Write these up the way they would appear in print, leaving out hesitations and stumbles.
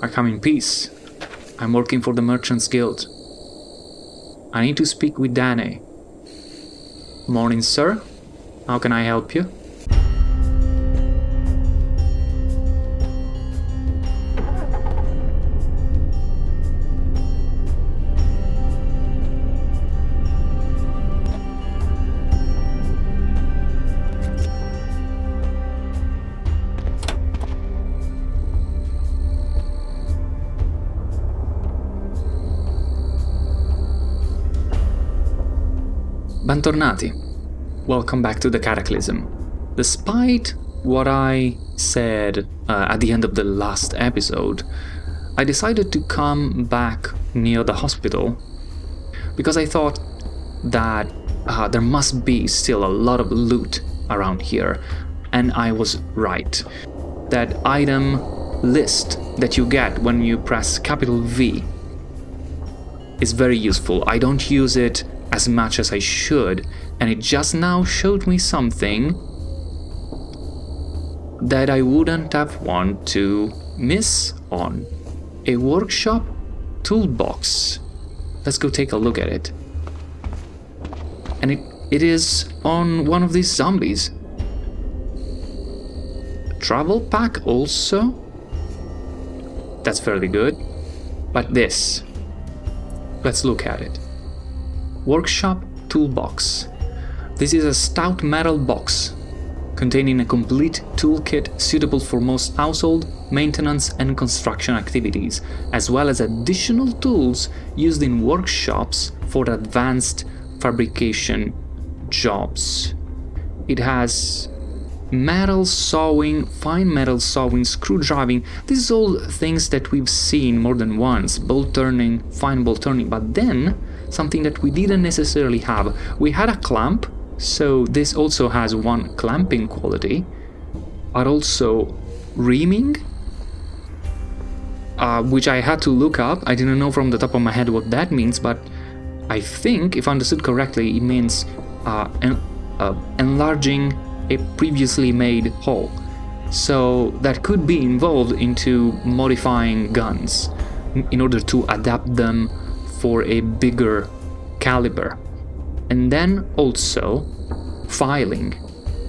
I come in peace. I'm working for the Merchants Guild. I need to speak with Danny. Morning, sir. How can I help you? Bentornati. Welcome back to the Cataclysm. Despite what I said at the end of the last episode, I decided to come back near the hospital because I thought that there must be still a lot of loot around here, and I was right. That item list that you get when you press capital V is very useful. I don't use it as much as I should, and it just now showed me something that I wouldn't have wanted to miss on. A workshop toolbox. Let's go take a look at it. And it is on one of these zombies. Travel pack also. That's fairly good. But this. Let's look at it. Workshop toolbox. This is a stout metal box containing a complete toolkit suitable for most household, maintenance and construction activities, as well as additional tools used in workshops for advanced fabrication jobs. It has metal sawing, fine metal sawing, screw driving. This is all things that we've seen more than once. Bolt turning, fine bolt turning, but then something that we didn't necessarily have. We had a clamp, so this also has one clamping quality, but also reaming, which I had to look up. I didn't know from the top of my head what that means, but I think, if understood correctly, it means enlarging a previously made hole. So that could be involved into modifying guns in order to adapt them for a bigger caliber. And then also filing.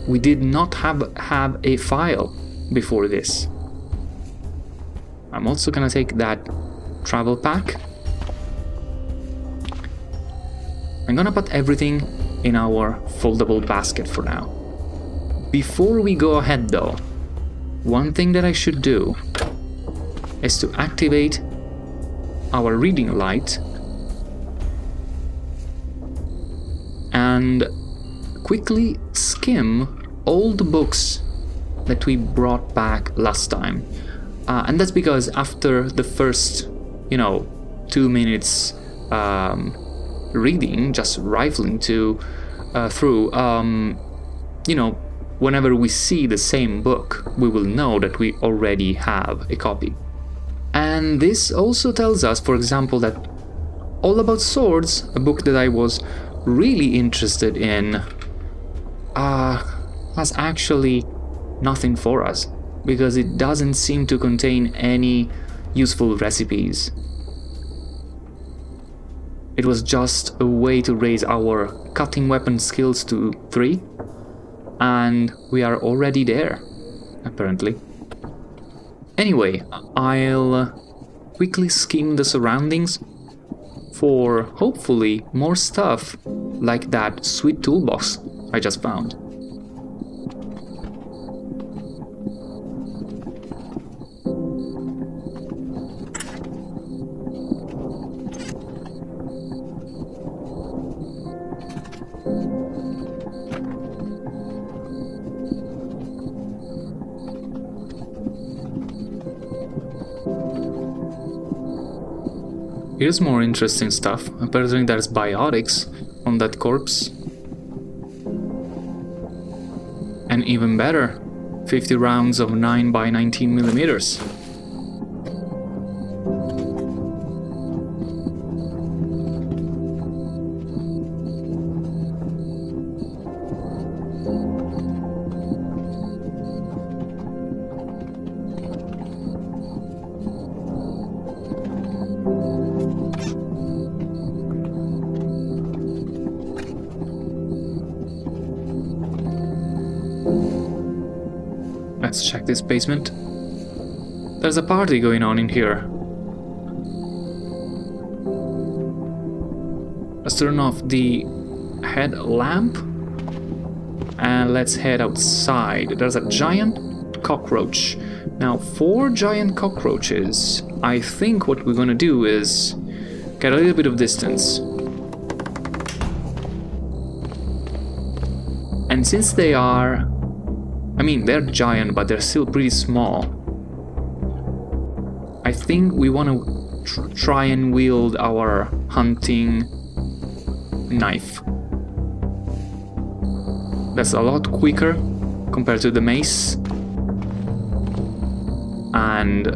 We did not have a file before this. I'm also gonna take that travel pack. I'm gonna put everything in our foldable basket for now. Before we go ahead though, one thing that I should do is to activate our reading light and quickly skim all the books that we brought back last time. And that's because after the first, 2 minutes reading, just rifling through, whenever we see the same book, we will know that we already have a copy. And this also tells us, for example, that All About Swords, a book that I was really interested in, has actually nothing for us, because it doesn't seem to contain any useful recipes. It was just a way to raise our cutting weapon skills to 3, and we are already there, apparently. Anyway, I'll quickly skim the surroundings for hopefully more stuff like that sweet toolbox I just found. Here's more interesting stuff. Apparently there's biotics on that corpse. And even better, 50 rounds of 9x19 millimeters. check this basement. There's a party going on in here. Let's turn off the headlamp and let's head outside. There's a giant cockroach. Now, 4 giant cockroaches. I think what we're gonna do is get a little bit of distance. And since they are... I mean, they're giant, but they're still pretty small. I think we want to try and wield our hunting knife. That's a lot quicker compared to the mace. And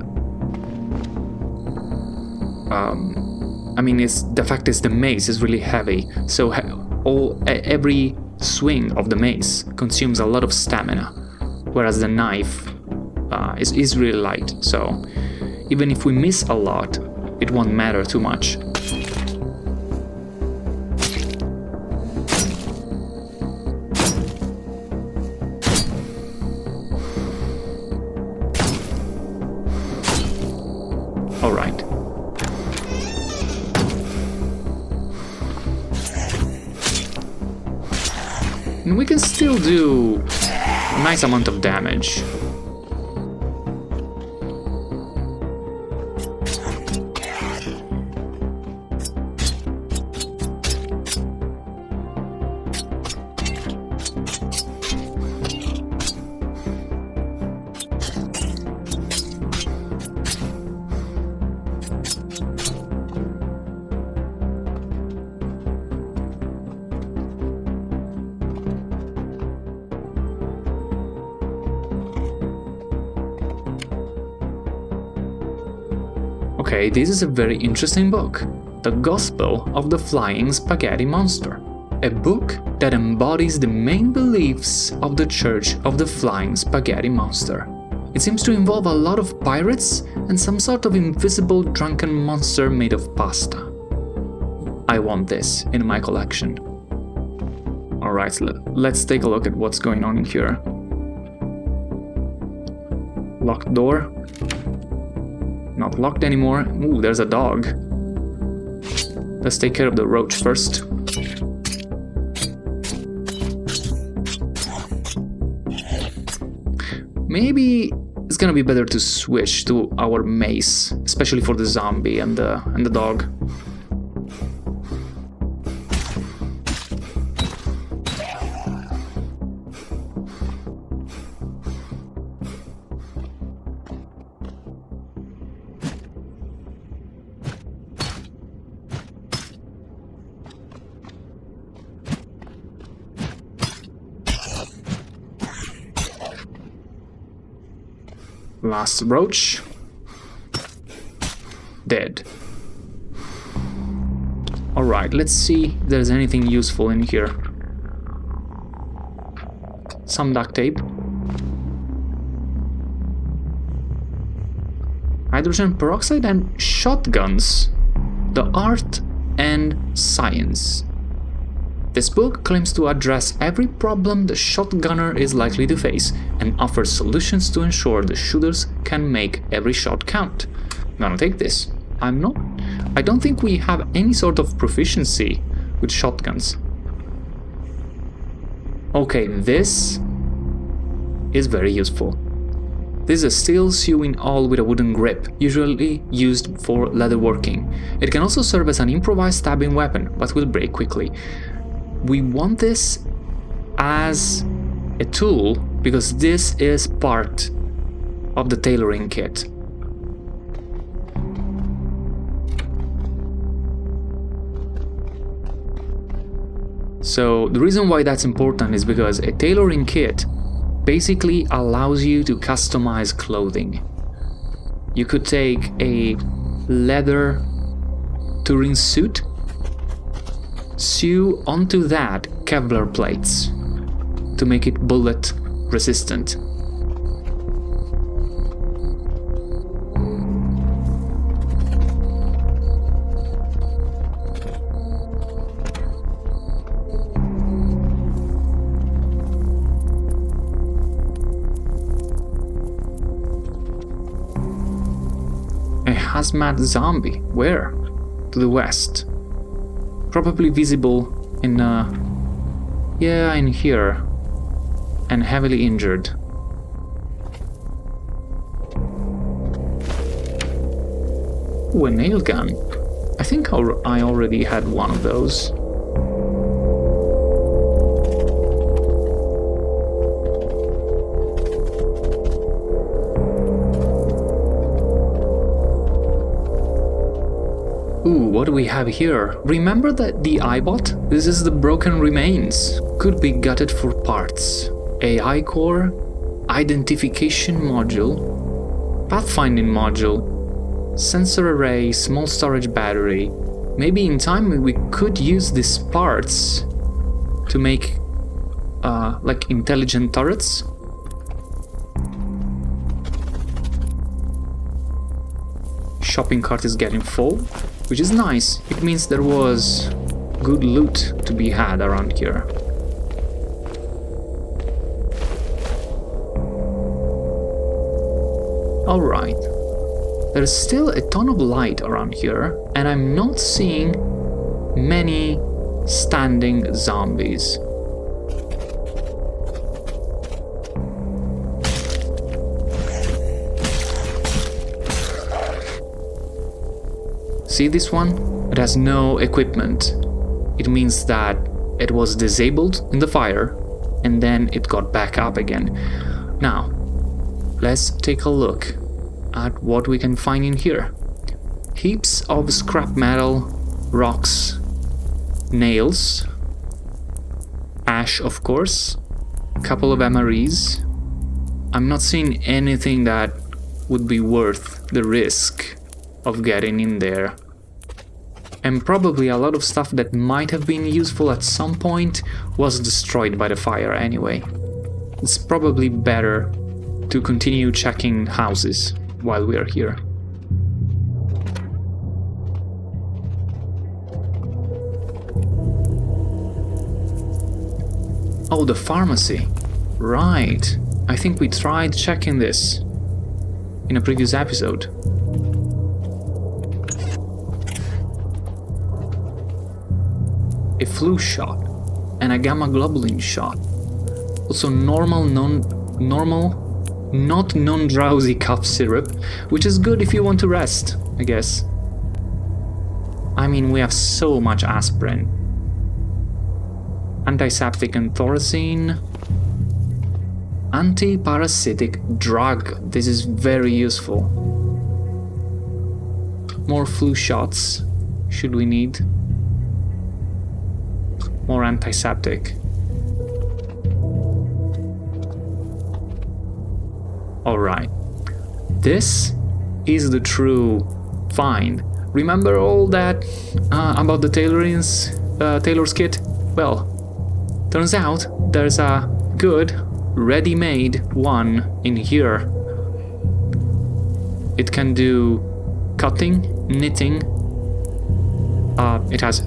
I mean, the fact is the mace is really heavy, so every swing of the mace consumes a lot of stamina, whereas the knife is really light, so even if we miss a lot, it won't matter too much. Alright. And we can still do a nice amount of damage. Okay, this is a very interesting book. The Gospel of the Flying Spaghetti Monster. A book that embodies the main beliefs of the Church of the Flying Spaghetti Monster. It seems to involve a lot of pirates and some sort of invisible drunken monster made of pasta. I want this in my collection. Alright, let's take a look at what's going on in here. Locked door. Not locked anymore. Ooh, there's a dog. Let's take care of the roach first. Maybe it's gonna be better to switch to our mace, especially for the zombie and the dog. Last roach. Dead. Alright, let's see if there's anything useful in here. Some duct tape. Hydrogen peroxide and shotguns. The art and science. This book claims to address every problem the shotgunner is likely to face and offers solutions to ensure the shooters can make every shot count. I'm gonna take this. I don't think we have any sort of proficiency with shotguns. Okay, this is very useful. This is a steel sewing awl with a wooden grip, usually used for leatherworking. It can also serve as an improvised stabbing weapon, but will break quickly. We want this as a tool because this is part of the tailoring kit. So the reason why that's important is because a tailoring kit basically allows you to customize clothing. You could take a leather touring suit, sew onto that Kevlar plates to make it bullet resistant. hazmat zombie. Where? To the west. Probably visible in, yeah, in here. And heavily injured. Ooh, a nail gun. I think I already had one of those. Ooh, what do we have here? Remember that the iBot? This is the broken remains. Could be gutted for parts. AI core, identification module, pathfinding module, sensor array, small storage battery. Maybe in time we could use these parts to make like intelligent turrets. Shopping cart is getting full, which is nice. It means there was good loot to be had around here. Alright. There's still a ton of light around here, and I'm not seeing many standing zombies. See this one? It has no equipment. It means that it was disabled in the fire, and then it got back up again. Now, let's take a look at what we can find in here. Heaps of scrap metal, rocks, nails, ash of course, a couple of MREs. I'm not seeing anything that would be worth the risk of getting in there. And probably a lot of stuff that might have been useful at some point was destroyed by the fire anyway. It's probably better to continue checking houses while we are here. Oh, the pharmacy. Right. I think we tried checking this in a previous episode. A flu shot and a gamma globulin shot. Also normal, not non-drowsy cough syrup, which is good if you want to rest, I guess. I mean, we have so much aspirin. Antiseptic and thorazine. Anti-parasitic drug. This is very useful. More flu shots, should we need. More antiseptic. Alright. This is the true find. Remember all that about the tailor's kit? Well, turns out there's a good ready-made one in here. It can do cutting, knitting. It has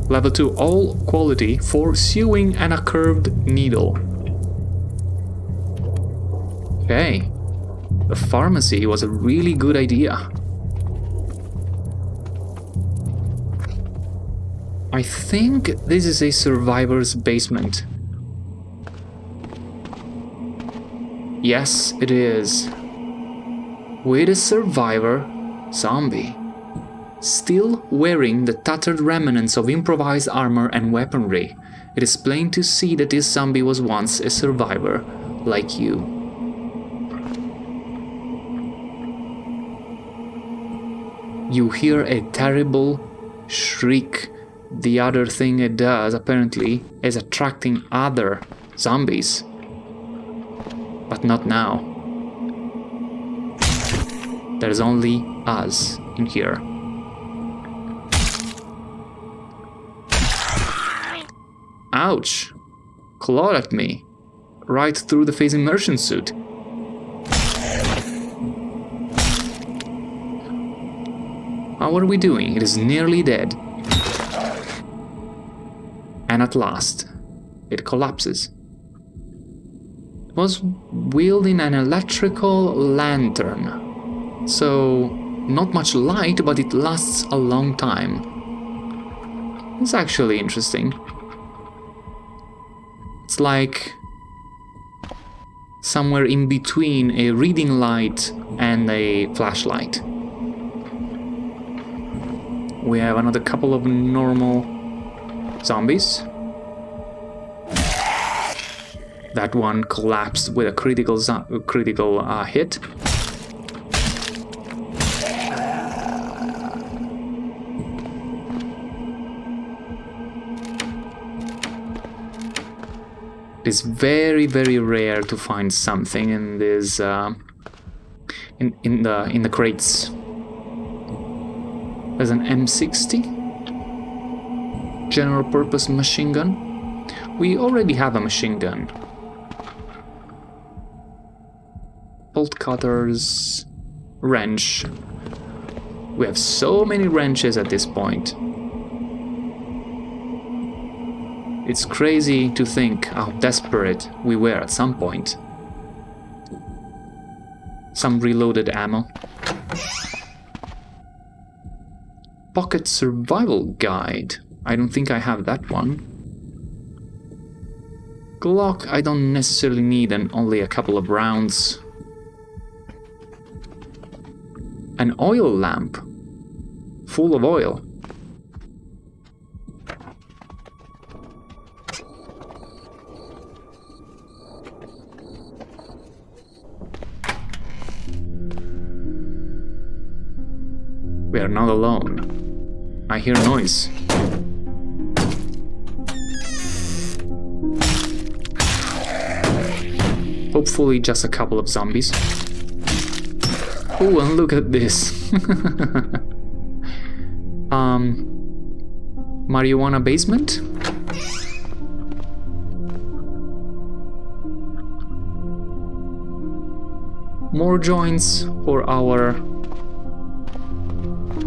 level 2 all quality for sewing and a curved needle. Okay, the pharmacy was a really good idea. I think this is a survivor's basement. Yes, it is. With a survivor zombie. Still wearing the tattered remnants of improvised armor and weaponry, it is plain to see that this zombie was once a survivor, like you. You hear a terrible shriek. The other thing it does, apparently, is attracting other zombies. But not now. There's only us in here. Ouch! Clawed at me. Right through the face immersion suit. What are we doing? It is nearly dead. And at last, it collapses. It was wielding an electrical lantern. So, Not much light, but it lasts a long time. It's actually interesting. It's like somewhere in between a reading light and a flashlight. We have another couple of normal zombies. That one collapsed with a critical hit. It's very, very rare to find something in this in the crates. There's an M60 general purpose machine gun. We already have a machine gun. Bolt cutters, wrench. We have so many wrenches at this point. It's crazy to think how desperate we were at some point. Some reloaded ammo. Pocket survival guide. I don't think I have that one. Glock I don't necessarily need, and only a couple of rounds. An oil lamp. Full of oil. We are not alone. I hear noise. Hopefully just a couple of zombies. Oh, and look at this. Marijuana basement? More joints for our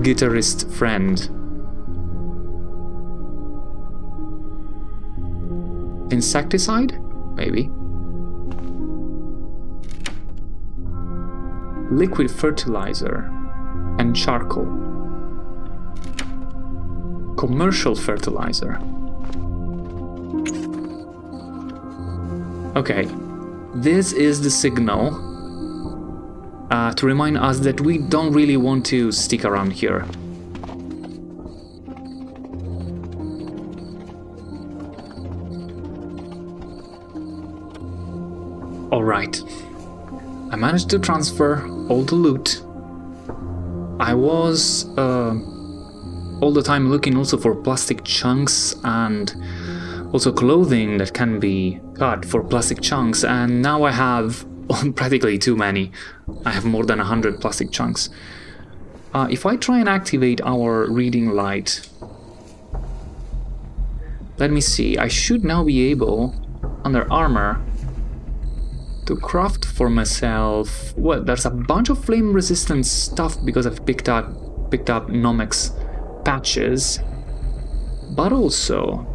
guitarist friend. Insecticide? Maybe. Liquid fertilizer and charcoal. Commercial fertilizer. Okay, this is the signal to remind us that we don't really want to stick around here. Alright, I managed to transfer all the loot. I was all the time looking also for plastic chunks and also clothing that can be cut for plastic chunks, and now I have practically too many. I have more than 100 plastic chunks. If I try and activate our reading light, let me see, I should now be able, under armor, to craft for myself. Well, there's a bunch of flame resistant stuff because I've picked up Nomex patches, but also,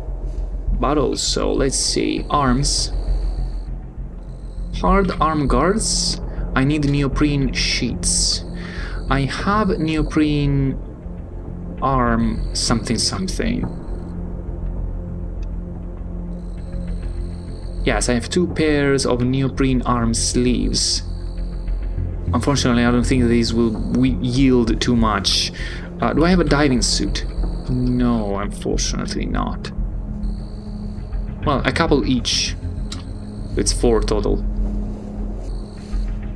let's see, arms. Hard arm guards. I need neoprene sheets. I have neoprene arm something. Yes, I have 2 pairs of neoprene arm sleeves. Unfortunately, I don't think these will yield too much. Do I have a diving suit? No, unfortunately not. Well, a couple each. It's 4 total.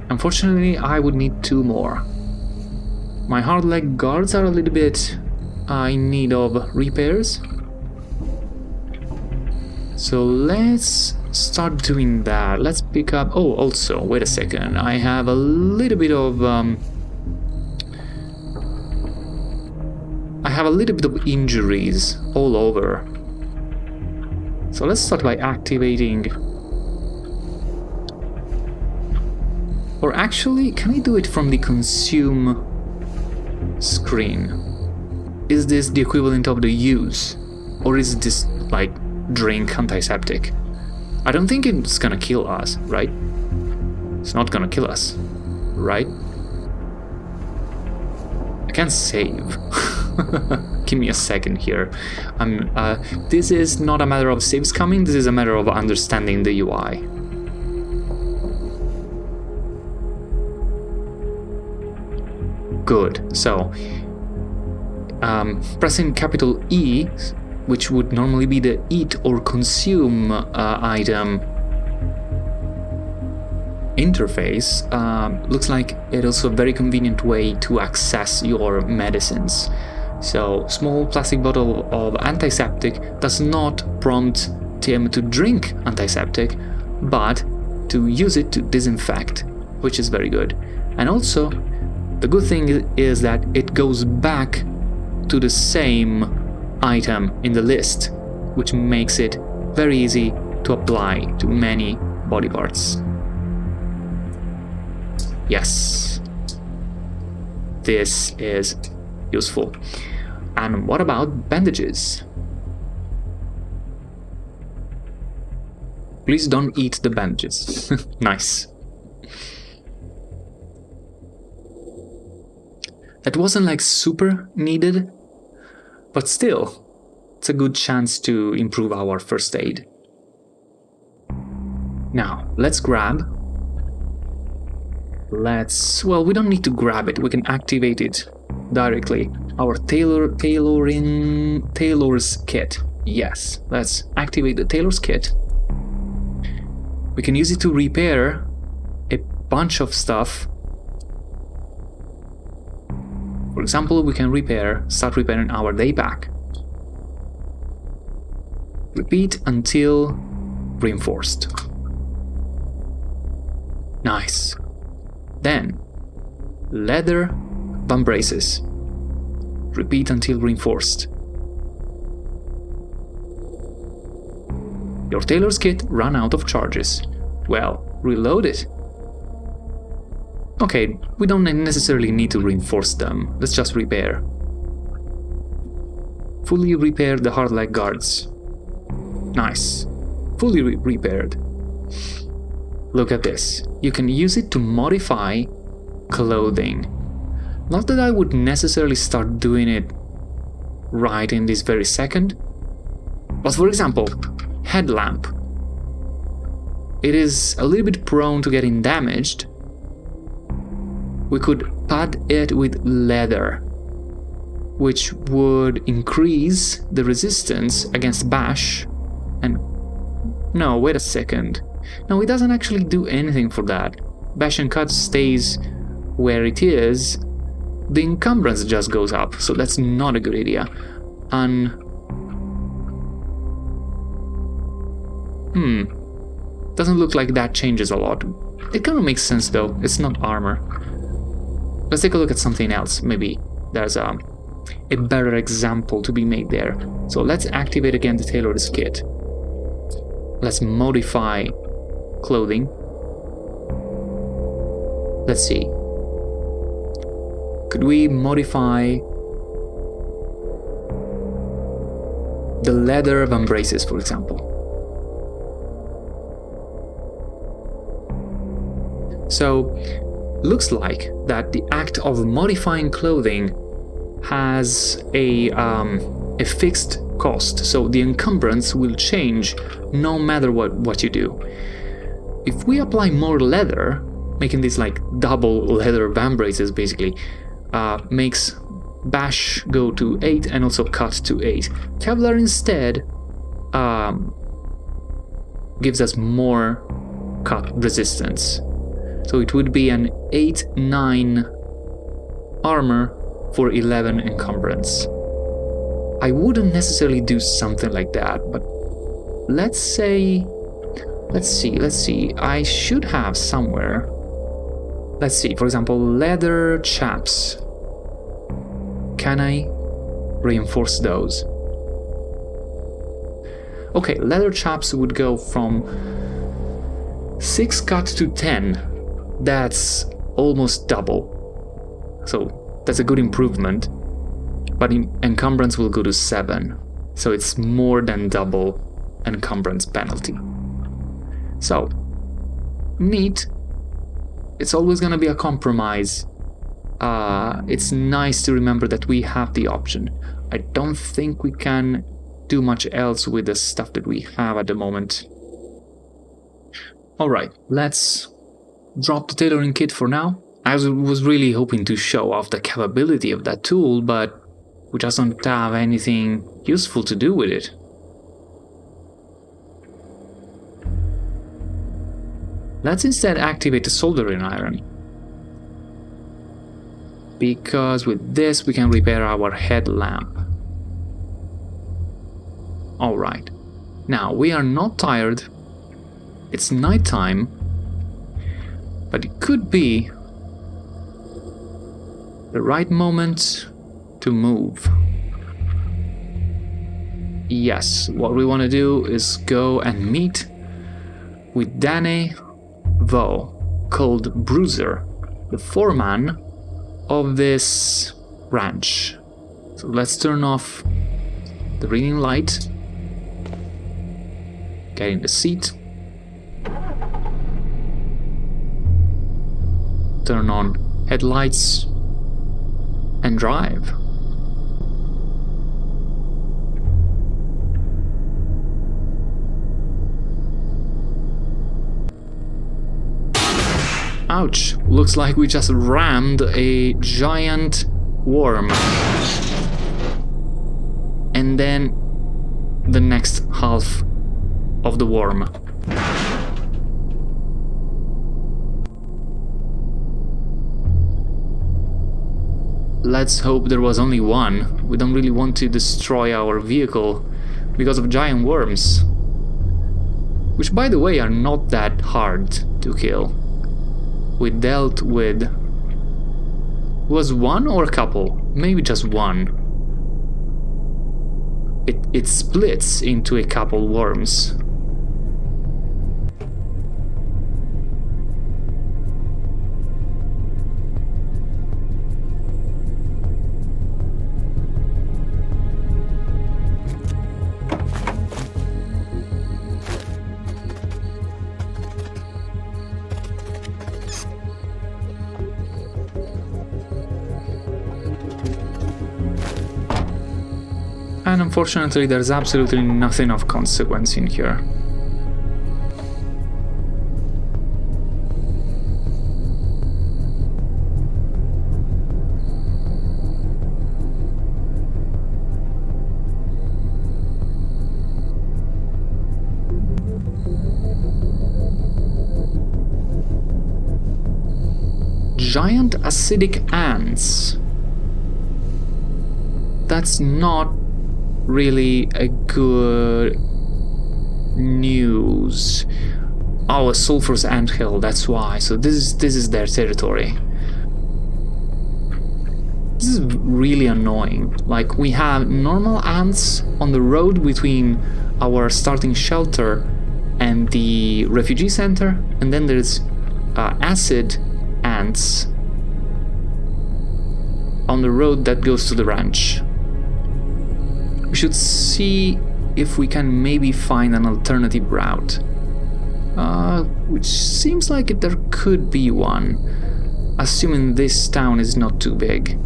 Unfortunately, I would need 2 more. My hard leg guards are a little bit in need of repairs. So let's start doing that. Let's pick up... Oh, also, wait a second. I have a little bit of... I have a little bit of injuries all over. So let's start by activating... Or actually, can I do it from the consume screen? Is this the equivalent of the use? Or is this, like, drink antiseptic? I don't think it's gonna kill us, right? It's not gonna kill us, right? can save. Give me a second here. This is not a matter of saves coming, this is a matter of understanding the UI. Good. So, pressing capital E, which would normally be the eat or consume item interface, looks like it is a very convenient way to access your medicines. So, small plastic bottle of antiseptic does not prompt Tim to drink antiseptic, but to use it to disinfect, which is very good. And also, the good thing is that it goes back to the same item in the list, which makes it very easy to apply to many body parts. Yes, this is useful. And what about bandages? Please don't eat the bandages. Nice. That wasn't like super needed, but still, it's a good chance to improve our first aid. Now, let's grab. Well, we don't need to grab it, we can activate it directly. Our tailor's kit. Yes, let's activate the tailor's kit. We can use it to repair a bunch of stuff. For example, we can start repairing our day pack. Repeat until reinforced. Nice. Then, leather bum braces. Repeat until reinforced. Your tailor's kit ran out of charges. Well, reload it. Okay, we don't necessarily need to reinforce them, let's just repair. Fully repair the hard leg guards. Nice. Fully repaired. Look at this. You can use it to modify clothing. Not that I would necessarily start doing it right in this very second, but for example, headlamp. It is a little bit prone to getting damaged. We could pad it with leather, which would increase the resistance against bash. And no, wait a second. No, it doesn't actually do anything for that. Bash and cut stays where it is. The encumbrance just goes up, so that's not a good idea. Doesn't look like that changes a lot. It kind of makes sense though, it's not armor. Let's take a look at something else. Maybe there's a better example to be made there. So let's activate again the tailor's kit. Let's modify clothing. Let's see. Could we modify the leather bum braces, for example? So, looks like that the act of modifying clothing has a fixed cost, so the encumbrance will change no matter what you do. If we apply more leather, making this like double leather bum braces basically, makes bash go to 8 and also cut to 8. Kevlar instead gives us more cut resistance. So it would be an 8-9 armor for 11 encumbrance. I wouldn't necessarily do something like that, but let's see. I should have somewhere. Let's see, for example, leather chaps. Can I reinforce those? Okay, leather chaps would go from 6 cut to 10. That's almost double. So that's a good improvement. But encumbrance will go to 7. So it's more than double encumbrance penalty. So, neat. It's always gonna be a compromise. it's nice to remember that we have the option. I don't think we can do much else with the stuff that we have at the moment. Alright, let's drop the tailoring kit for now. I was really hoping to show off the capability of that tool, but we just don't have anything useful to do with it. Let's instead activate the soldering iron, because with this we can repair our headlamp. Alright, now we are not tired, it's nighttime, but it could be the right moment to move. Yes, what we want to do is go and meet with Danny Vo, called Bruiser, the foreman of this ranch. So let's turn off the reading light, get in the seat, turn on headlights, and drive. Ouch, looks like we just rammed a giant worm. And then the next half of the worm. Let's hope there was only one. We don't really want to destroy our vehicle because of giant worms. Which, by the way, are not that hard to kill. We dealt with... was one or a couple? Maybe just one. It splits into a couple worms. And unfortunately, there's absolutely nothing of consequence in here. Giant acidic ants. That's not really a good news. Oh, a sulfurous anthill, that's why. So this is their territory. This is really annoying. Like, we have normal ants on the road between our starting shelter and the refugee center, and then there's acid ants on the road that goes to the ranch. We should see if we can maybe find an alternative route. Which seems like there could be one, assuming this town is not too big.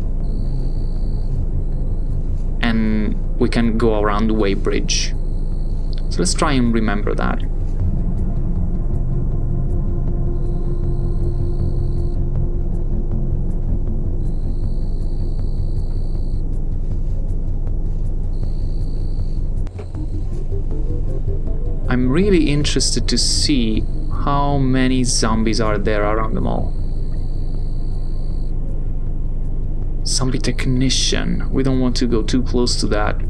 And we can go around the weighbridge. So let's try and remember that. I'm really interested to see how many zombies are there around the mall. Zombie technician. We don't want to go too close to that.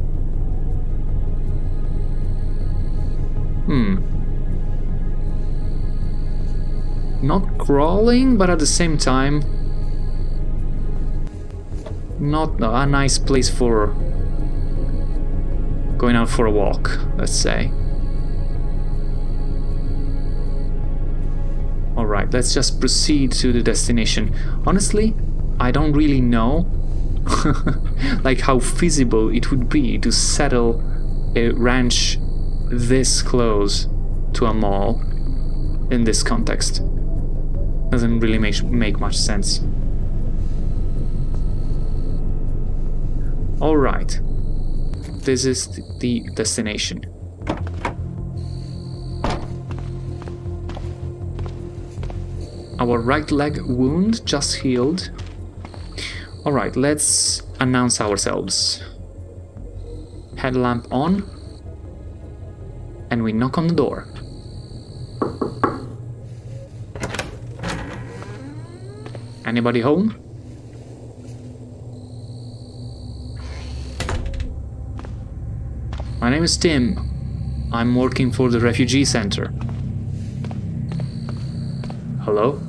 Not crawling, but at the same time, not a nice place for going out for a walk, let's say. Alright, let's just proceed to the destination. Honestly, I don't really know like how feasible it would be to settle a ranch this close to a mall in this context. Doesn't really make much sense. Alright. This is the destination. Our right leg wound just healed. Alright, let's announce ourselves. Headlamp on. And we knock on the door. Anybody home? My name is Tim. I'm working for the refugee center. Hello?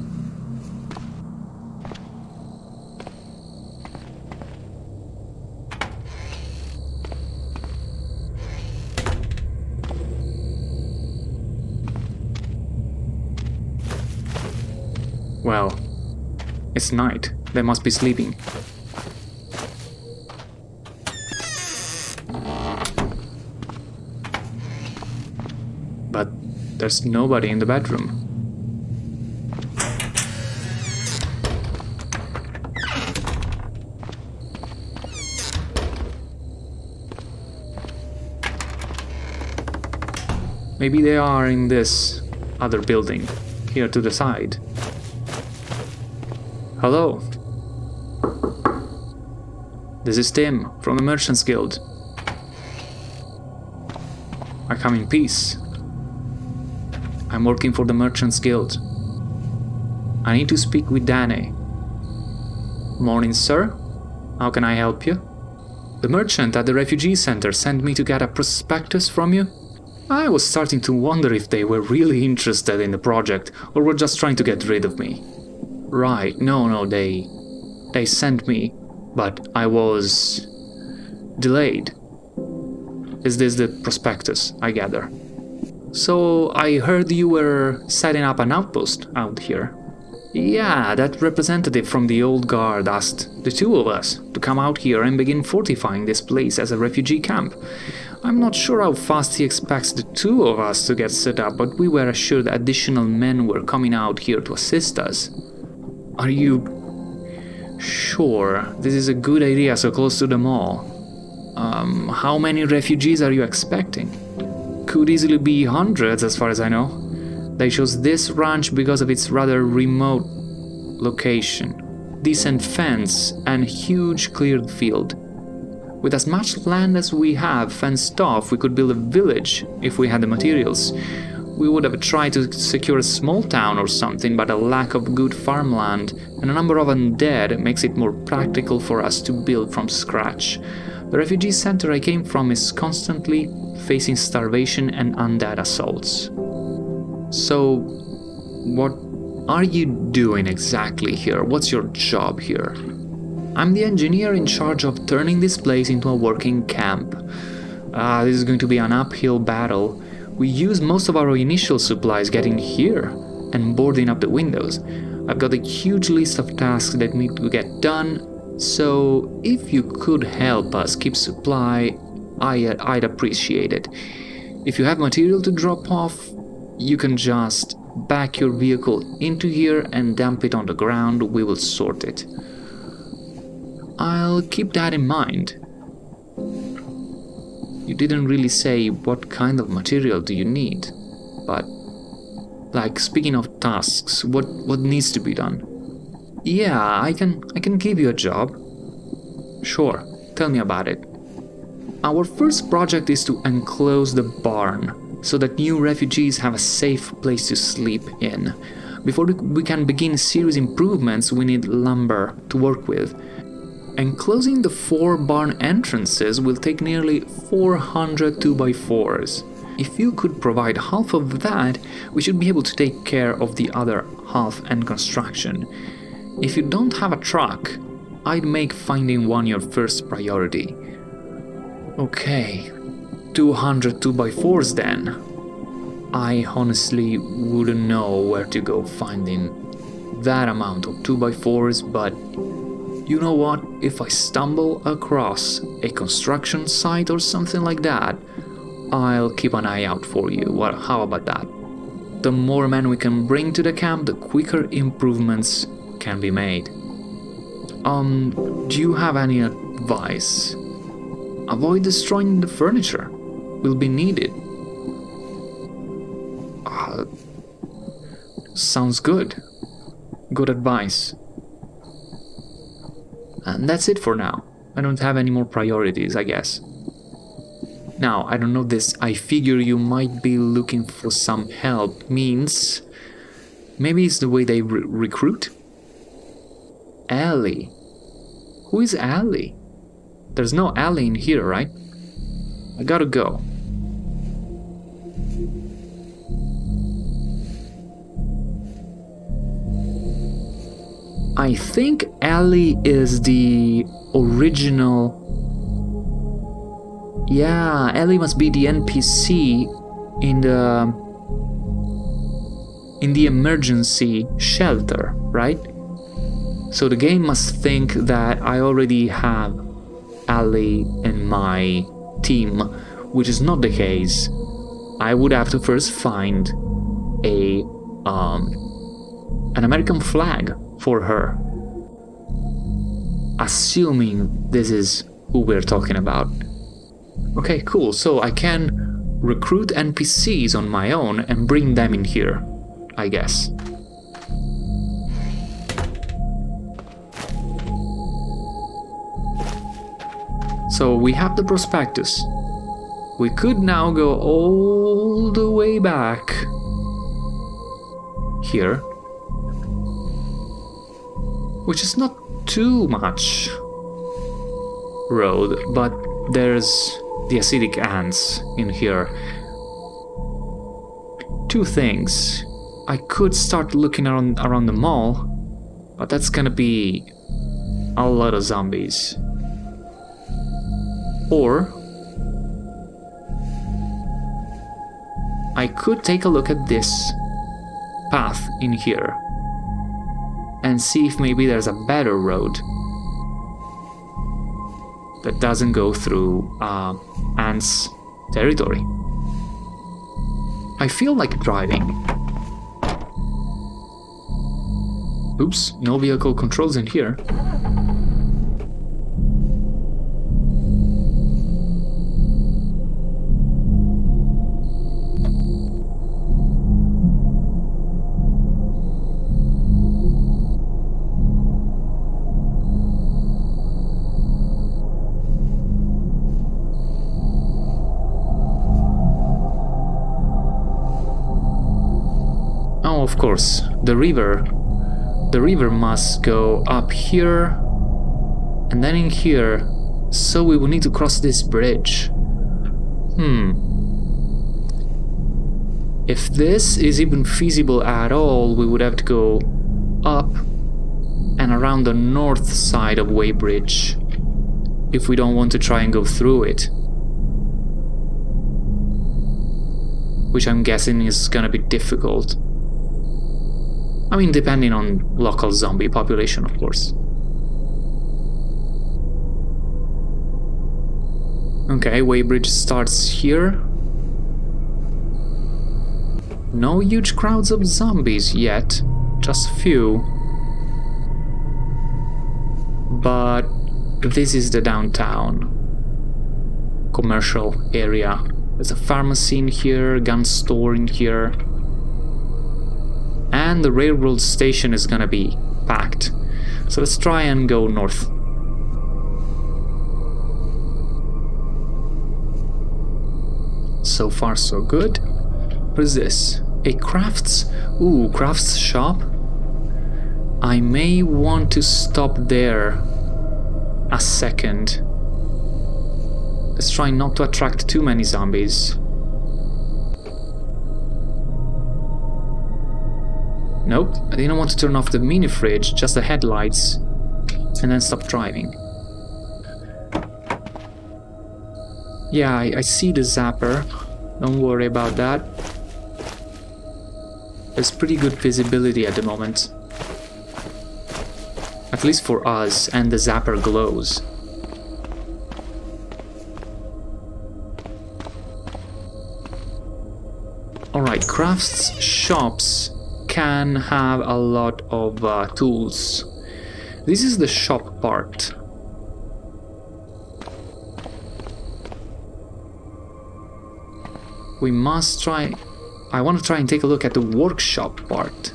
Well, it's night. They must be sleeping. But there's nobody in the bedroom. Maybe they are in this other building, here to the side. Hello. This is Tim, from the Merchants Guild. I come in peace. I'm working for the Merchants Guild. I need to speak with Danny. Morning, sir. How can I help you? The merchant at the refugee center sent me to get a prospectus from you. I was starting to wonder if they were really interested in the project or were just trying to get rid of me. Right, no, they sent me, but I was delayed. Is this the prospectus, I gather? So I heard you were setting up an outpost out here. Yeah, that representative from the old guard asked the two of us to come out here and begin fortifying this place as a refugee camp. I'm not sure how fast he expects the two of us to get set up, but we were assured additional men were coming out here to assist us. Are you sure this is a good idea so close to the mall? How many refugees are you expecting? Could easily be hundreds as far as I know. They chose this ranch because of its rather remote location, decent fence and huge cleared field. With as much land as we have fenced off, we could build a village if we had the materials. We would have tried to secure a small town or something, but a lack of good farmland and a number of undead makes it more practical for us to build from scratch. The refugee center I came from is constantly facing starvation and undead assaults. So, what are you doing exactly here? What's your job here? I'm the engineer in charge of turning this place into a working camp. This is going to be an uphill battle. We use most of our initial supplies getting here and boarding up the windows. I've got a huge list of tasks that need to get done, so if you could help us keep supply, I'd appreciate it. If you have material to drop off, you can just back your vehicle into here and dump it on the ground. We will sort it. I'll keep that in mind. You didn't really say what kind of material do you need, but like, speaking of tasks, what needs to be done? Yeah, I can give you a job. Sure, tell me about it. Our first project is to enclose the barn so that new refugees have a safe place to sleep in. Before we can begin serious improvements, we need lumber to work with. Enclosing the 4 barn entrances will take nearly 400 2x4s. If you could provide half of that, we should be able to take care of the other half and construction. If you don't have a truck, I'd make finding one your first priority. Okay, 200 2x4s then. I honestly wouldn't know where to go finding that amount of 2x4s, but you know what? If I stumble across a construction site or something like that, I'll keep an eye out for you. How about that? The more men we can bring to the camp, the quicker improvements can be made. Do you have any advice? Avoid destroying the furniture. Will be needed. Sounds good. Good advice. And that's it for now. I don't have any more priorities, I guess. Now, I don't know this. I figure you might be looking for some help. Means... maybe it's the way they recruit? Ellie. Who is Ellie? There's no Ellie in here, right? I gotta go. I think Ellie is the original... yeah, Ellie must be the NPC in the emergency shelter, right? So the game must think that I already have Ellie in my team, which is not the case. I would have to first find an American flag for her. Assuming this is who we're talking about. Okay, cool. So I can recruit NPCs on my own and bring them in here, I guess. So we have the prospectus. We could now go all the way back here, which is not too much road, but there's the acidic ants in here. Two things. I could start looking around the mall, but that's gonna be a lot of zombies. Or I could take a look at this path in here and see if maybe there's a better road that doesn't go through ants' territory. I feel like driving. Oops, no vehicle controls in here. Oh, of course, the river. The river must go up here and then in here, so we will need to cross this bridge. If this is even feasible at all, we would have to go up and around the north side of Weybridge if we don't want to try and go through it. Which I'm guessing is gonna be difficult. I mean, depending on local zombie population, of course. Okay, Weybridge starts here. No huge crowds of zombies yet, just few. But this is the downtown commercial area. There's a pharmacy in here, gun store in here. And the railroad station is gonna be packed. So let's try and go north. So far so good. What is this? A crafts shop? I may want to stop there a second. Let's try not to attract too many zombies. Nope, I didn't want to turn off the mini fridge, just the headlights, and then stop driving. Yeah, I see the zapper, don't worry about that. There's pretty good visibility at the moment. At least for us, and the zapper glows. Alright, crafts shops can have a lot of tools. This is the shop part. we must try... I want to try and take a look at the workshop part,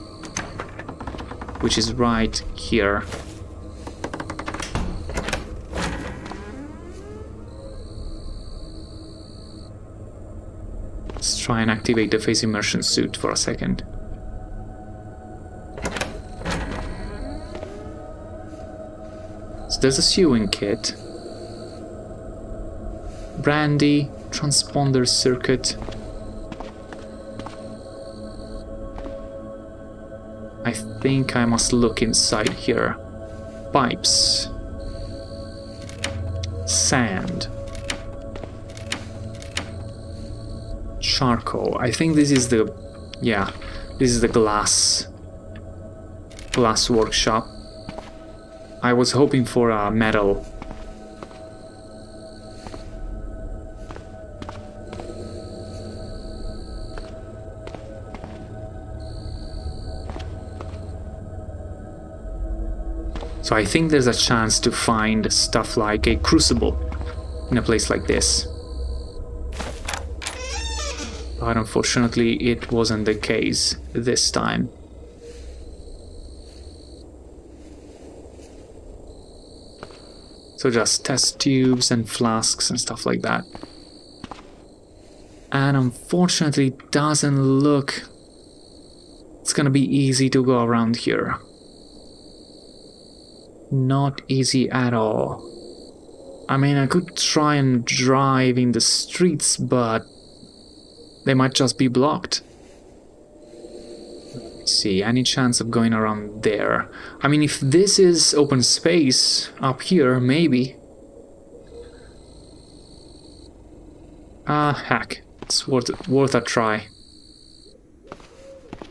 which is right here. Let's try and activate the face immersion suit for a second. So there's a sewing kit. Brandy, transponder circuit. I think I must look inside here. Pipes. Sand. Charcoal. I think this is the... yeah, this is the glass workshop. I was hoping for a metal. So I think there's a chance to find stuff like a crucible in a place like this. But unfortunately it wasn't the case this time. So just test tubes and flasks and stuff like that. And unfortunately it doesn't look... it's gonna be easy to go around here. Not easy at all. I mean, I could try and drive in the streets, but they might just be blocked. Let's see, any chance of going around there? I mean, if this is open space up here, maybe. Heck, it's worth a try.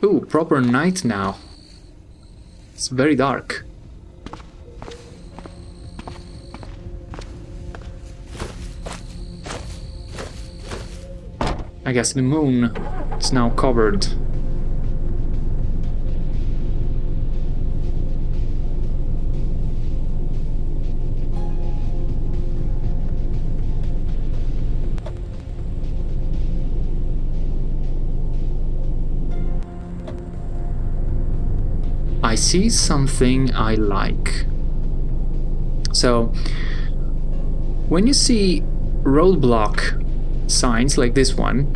Ooh, proper night now. It's very dark. I guess the moon is now covered. I see something I like. So, when you see roadblock signs like this one,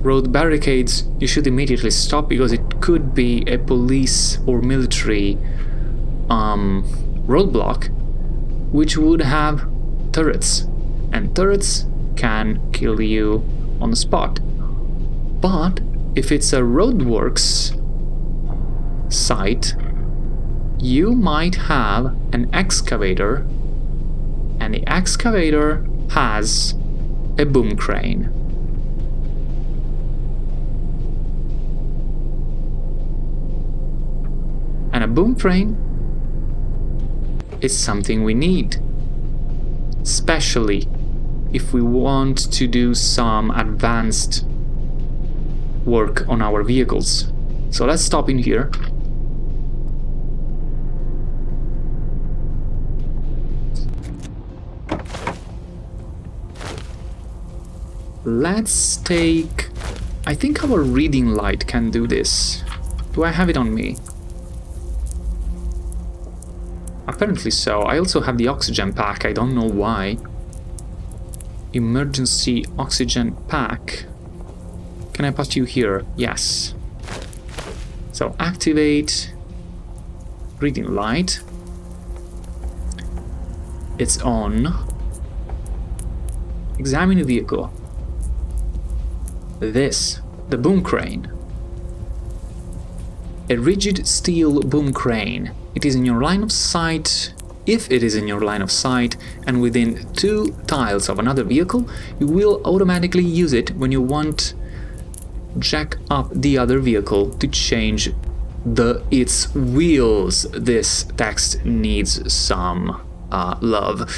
road barricades, you should immediately stop, because it could be a police or military roadblock, which would have turrets, and turrets can kill you on the spot. But if it's a roadworks site, you might have an excavator, and the excavator has a boom crane. And a boom crane is something we need, especially if we want to do some advanced work on our vehicles. So let's stop in here. Let's take... I think our reading light can do this. Do I have it on me? Apparently so. I also have the oxygen pack, I don't know why. Emergency oxygen pack. Can I put you here? Yes. So activate reading light. It's on. Examine the vehicle. This, the boom crane. A rigid steel boom crane. It is in your line of sight. If it is in your line of sight and within 2 tiles of another vehicle, you will automatically use it when you want jack up the other vehicle to change its wheels. This text needs some love.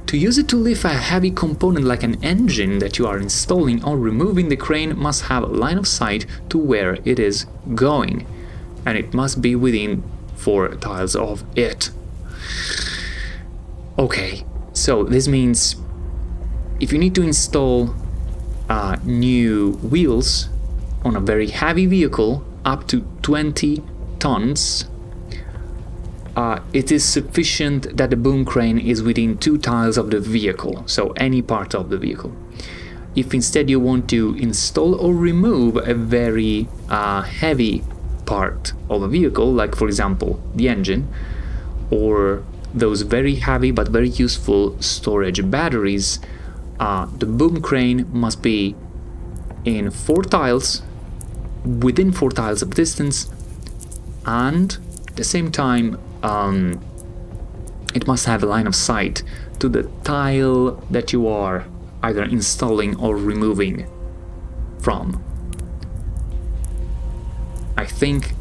To use it to lift a heavy component like an engine that you are installing or removing, the crane must have a line of sight to where it is going, and it must be within 4 tiles of it. Okay, so this means if you need to install new wheels on a very heavy vehicle up to 20 tons, it is sufficient that the boom crane is within 2 tiles of the vehicle, so any part of the vehicle. If instead you want to install or remove a very heavy part of a vehicle, like for example the engine, or those very heavy but very useful storage batteries, the boom crane must be in 4 tiles, within 4 tiles of distance, and at the same time it must have a line of sight to the tile that you are either installing or removing from. I think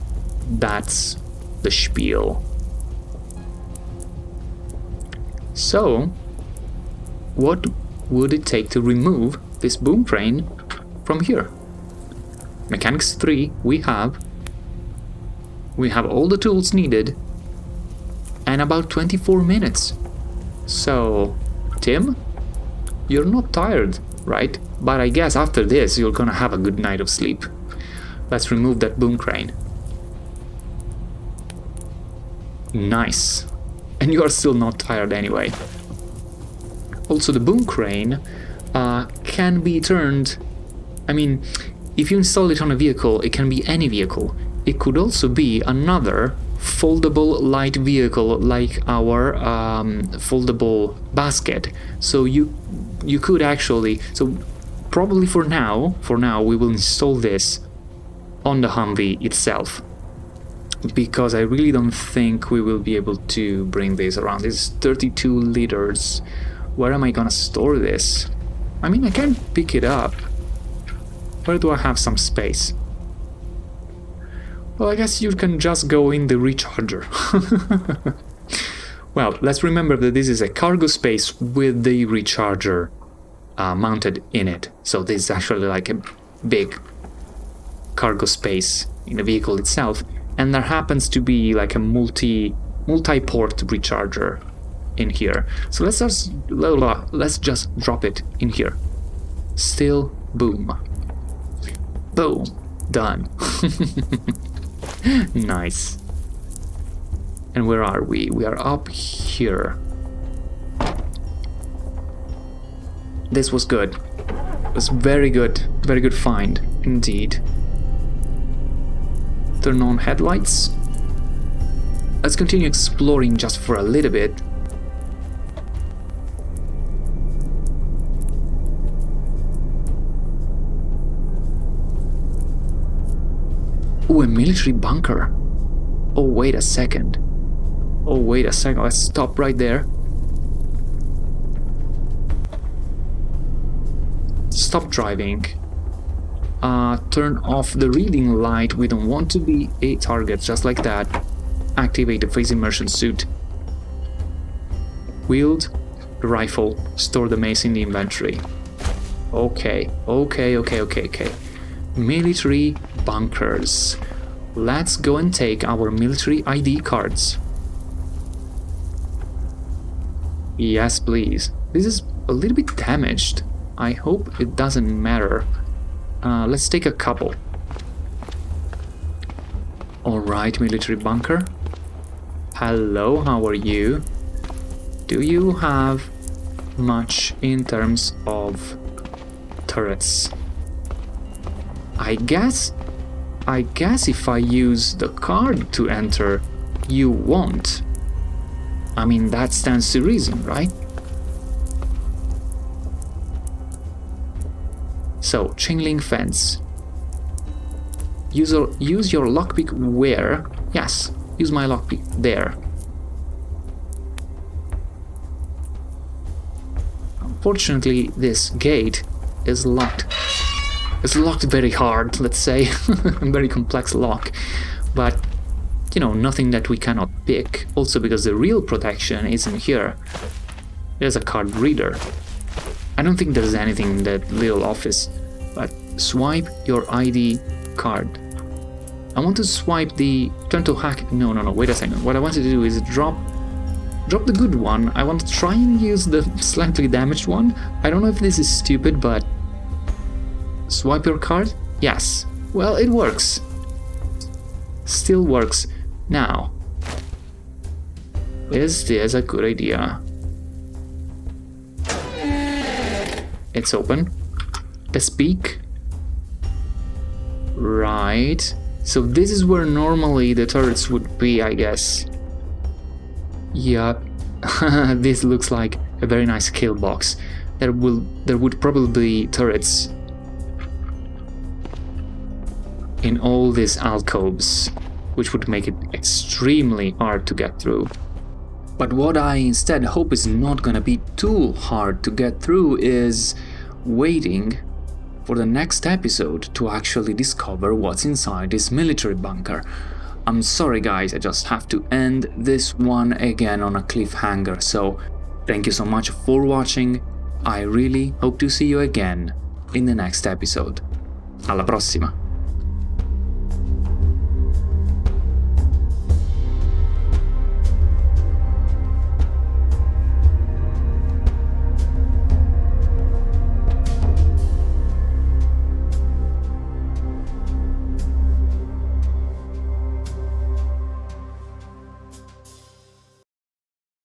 that's the spiel. So, what would it take to remove this boom crane from here? Mechanics 3, we have all the tools needed, and about 24 minutes. So, Tim, you're not tired, right? But I guess after this you're gonna have a good night of sleep. Let's remove that boom crane. Nice. And you are still not tired anyway. Also, the boom crane can be turned... I mean, if you install it on a vehicle, it can be any vehicle. It could also be another foldable light vehicle like our foldable basket. So you could actually... So probably for now we will install this on the Humvee itself, because I really don't think we will be able to bring this around. This is 32 liters. Where am I gonna store this? I mean, I can pick it up. Where do I have some space? Well, I guess you can just go in the recharger. Well, let's remember that this is a cargo space with the recharger mounted in it. So this is actually like a big cargo space in the vehicle itself, and there happens to be like a multi-port recharger in here. So let's just drop it in here. Still, boom. Boom. Done. Nice. And where are we? We are up here. This was good. It was very good. Very good find, indeed. Turn on headlights. Let's continue exploring just for a little bit. Ooh, a military bunker. Oh, wait a second. Let's stop right there. Stop driving. Turn off the reading light. We don't want to be a target, just like that. Activate the face immersion suit. Wield the rifle. Store the mace in the inventory. Okay. Military bunkers. Let's go and take our military ID cards. Yes, please. This is a little bit damaged. I hope it doesn't matter. Let's take a couple. Alright, military bunker. Hello, how are you? Do you have much in terms of turrets? I guess if I use the card to enter, you won't. I mean, that stands to reason, right? So, chain link fence. Use your lockpick where? Yes, use my lockpick there. Unfortunately, this gate is locked. It's locked very hard, let's say. A very complex lock. But, you know, nothing that we cannot pick. Also because the real protection isn't here. There's a card reader. I don't think there's anything in that little office. But swipe your ID card. I want to swipe the... Turn to hack... No, wait a second. What I want to do is drop the good one. I want to try and use the slightly damaged one. I don't know if this is stupid, but... Swipe your card? Yes. Well, it works. Still works now. Is this a good idea? It's open. Let's peek. Right. So this is where normally the turrets would be, I guess. Yup. This looks like a very nice kill box. There would probably be turrets in all these alcoves, which would make it extremely hard to get through. But what I instead hope is not gonna be too hard to get through is waiting for the next episode to actually discover what's inside this military bunker. I'm sorry guys, I just have to end this one again on a cliffhanger, so thank you so much for watching. I really hope to see you again in the next episode. Alla prossima!